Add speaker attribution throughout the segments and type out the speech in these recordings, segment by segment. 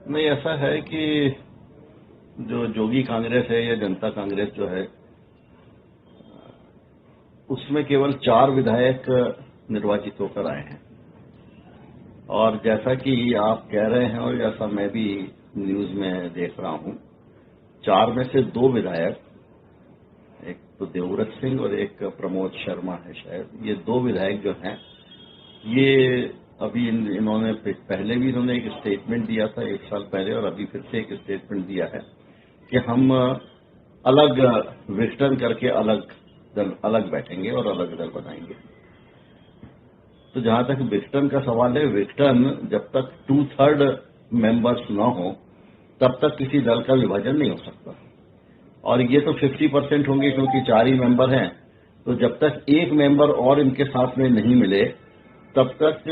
Speaker 1: नहीं, ऐसा है कि जो जोगी कांग्रेस है या जनता कांग्रेस जो है, उसमें केवल 4 विधायक निर्वाचित होकर आए हैं। और जैसा कि आप कह रहे हैं और जैसा मैं भी न्यूज में देख रहा हूं, 4 में से 2 विधायक, एक तो देवव्रत सिंह और एक प्रमोद शर्मा है शायद, ये 2 विधायक जो हैं, ये अभी इन्होंने पहले भी इन्होंने एक स्टेटमेंट दिया था 1 साल पहले, और अभी फिर से एक स्टेटमेंट दिया है कि हम अलग विघटन करके अलग बैठेंगे और अलग दल बनाएंगे। तो जहां तक विघटन का सवाल है, विघटन जब तक 2/3 मेंबर्स न हो तब तक किसी दल का विभाजन नहीं हो सकता। और ये तो 50% होंगे क्योंकि 4 ही मेंबर हैं। तो जब तक एक मेंबर और इनके साथ में नहीं मिले तब तक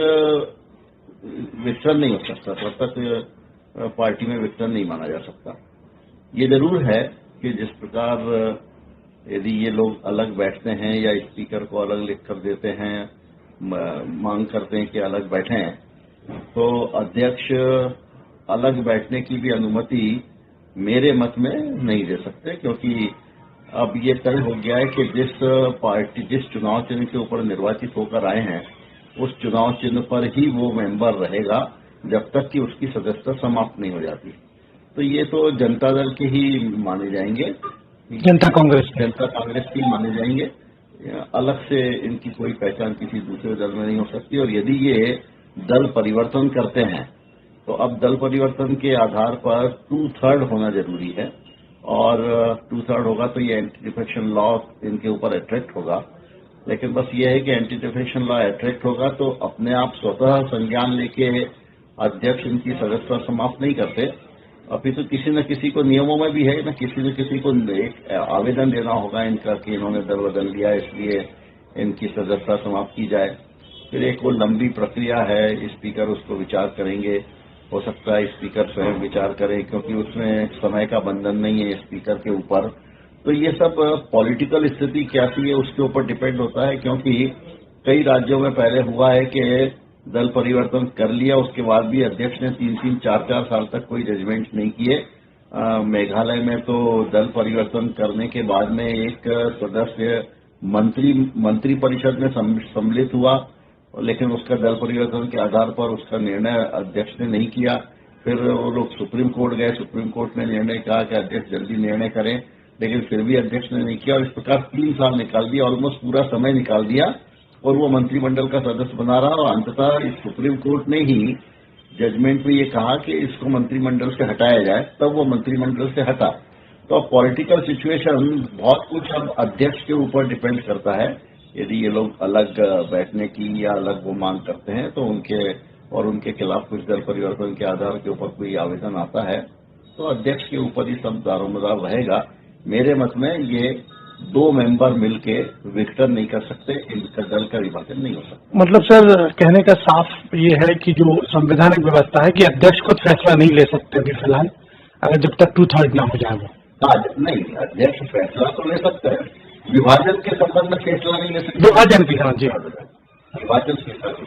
Speaker 1: विघटन नहीं हो सकता, तब तक पार्टी में विघटन नहीं माना जा सकता। ये जरूर है कि जिस प्रकार यदि ये लोग अलग बैठते हैं या स्पीकर को अलग लिख कर देते हैं, मांग करते हैं कि अलग बैठें, तो अध्यक्ष अलग बैठने की भी अनुमति मेरे मत में नहीं दे सकते, क्योंकि अब ये तय हो गया है कि जिस चुनाव चिन्ह के ऊपर निर्वाचित होकर आए हैं उस चुनाव चिन्ह पर ही वो मेंबर रहेगा जब तक कि उसकी सदस्यता समाप्त नहीं हो जाती। तो ये तो जनता दल के ही माने जाएंगे, जनता कांग्रेस की माने जाएंगे। अलग से इनकी कोई पहचान किसी दूसरे दल में नहीं हो सकती। और यदि ये दल परिवर्तन करते हैं तो अब दल परिवर्तन के आधार पर 2/3 होना जरूरी है, और 2/3 होगा तो ये एंटी डिफेक्शन लॉ इनके ऊपर अट्रैक्ट होगा। लेकिन बस ये है कि एंटी डिफेक्शन लॉ अट्रैक्ट होगा तो अपने आप स्वतः संज्ञान लेके अध्यक्ष इनकी सदस्यता समाप्त नहीं करते, अभी तो किसी न किसी को नियमों में भी है ना, किसी न किसी को एक आवेदन देना होगा इनका कि इन्होंने दल बदल लिया इसलिए इनकी सदस्यता समाप्त की जाए। फिर एक वो लंबी प्रक्रिया है, स्पीकर उसको विचार करेंगे, हो सकता है स्पीकर स्वयं विचार करें क्योंकि उसमें समय का बंधन नहीं है स्पीकर के ऊपर। तो ये सब पॉलिटिकल स्थिति कैसी है उसके ऊपर डिपेंड होता है, क्योंकि कई राज्यों में पहले हुआ है कि दल परिवर्तन कर लिया, उसके बाद भी अध्यक्ष ने 3-3, 4-4 साल तक कोई जजमेंट नहीं किए। मेघालय में तो दल परिवर्तन करने के बाद में एक सदस्य मंत्री परिषद में सम्मिलित हुआ, लेकिन उसका दल परिवर्तन के आधार पर उसका निर्णय अध्यक्ष ने नहीं किया। फिर वो लोग सुप्रीम कोर्ट गए, सुप्रीम कोर्ट ने निर्णय कहा कि अध्यक्ष जल्दी निर्णय करें, लेकिन फिर भी अध्यक्ष ने नहीं किया। और इस प्रकार 3 साल निकाल दिया, ऑलमोस्ट पूरा समय निकाल दिया, और वो मंत्रिमंडल का सदस्य बना रहा। और अंततः सुप्रीम कोर्ट ने ही जजमेंट में ये कहा कि इसको मंत्रिमंडल से हटाया जाए, तब वो मंत्रिमंडल से हटा। तो अब पॉलिटिकल सिचुएशन बहुत कुछ अब अध्यक्ष के ऊपर डिपेंड करता है। यदि ये लोग अलग बैठने की या अलग वो मांग करते हैं तो उनके खिलाफ कुछ दल परिवर्तन के आधार के ऊपर कोई आवेदन आता है तो अध्यक्ष के ऊपर ही सब दारोमदार रहेगा। मेरे मत में ये 2 मेंबर मिलके विघटन नहीं कर सकते, इनका दल का विभाजन नहीं हो सकता।
Speaker 2: मतलब सर, कहने का साफ ये है कि जो संवैधानिक व्यवस्था है कि अध्यक्ष खुद फैसला नहीं ले सकते अभी फिलहाल, अगर जब तक 2/3 ना हो जाए वो।
Speaker 1: नहीं, अध्यक्ष फैसला तो ले सकते हैं, विभाजन के संबंध में फैसला नहीं ले सकते।
Speaker 2: विभाजन भी, हाँ जी,
Speaker 1: विभाजन